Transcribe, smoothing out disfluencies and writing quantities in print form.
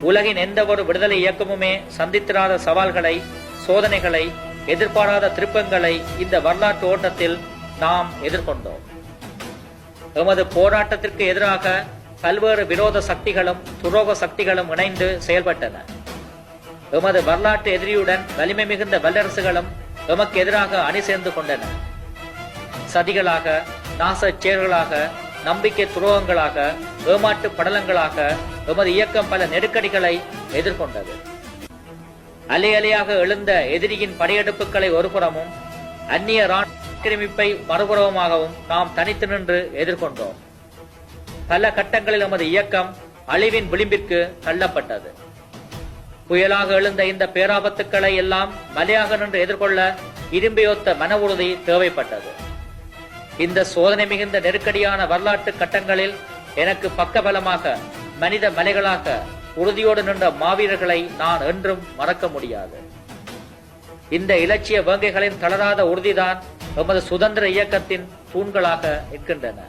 உலகின் எந்த ஒரு விடுதலை இயக்கமுமே சந்தித்திராத சவால்களை, சோதனைகளை, எதிர்பாராத திருப்பங்களை இந்த வரலாற்று ஓட்டத்தில் நாம் எதிர்கொண்டோம். எமது போராட்டத்திற்கு எதிராக பல்வேறு விரோத சக்திகளும் துரோக சக்திகளும் இணைந்து செயல்பட்டன. எமது வரலாற்று எதிரியுடன் வலிமை மிகுந்த வல்லரசுகளும் எமக்கு எதிராக அணி சேர்ந்து கொண்டன. சதிகளாக, நாச செயல்களாக, நம்பிக்கை துரோகங்களாக, ஏமாற்று படலங்களாக எமது இயக்கம் பல நெருக்கடிகளை எதிர்கொண்டது. அலை அலையாக எழுந்த எதிரியின் படையெடுப்புகளை ஒருபுறமும், அந்நிய ஆக்கிரமிப்பை மறுபுறமாகவும் நாம் தனித்து நின்று எதிர்கொண்டோம். பல கட்டங்களில் எமது இயக்கம் அழிவின் விளிம்பிற்கு தள்ளப்பட்டது. புயலாக எழுந்த இந்த பேராபத்துக்களை எல்லாம் மலையாக நின்று எதிர்கொள்ள இரும்பையொத்த மன உறுதி தேவைப்பட்டது. இந்த சோதனை மிகுந்த நெருக்கடியான வரலாற்று கட்டங்களில் எனக்கு பக்கபலமாக, மனித மலைகளாக உறுதியோடு நின்ற மாவீரர்களை நான் என்றும் மறக்க முடியாது. இந்த இலட்சிய வேங்கைகளின் தளராத உறுதிதான் எமது சுதந்திர இயக்கத்தின் தூண்களாக நிற்கின்றன.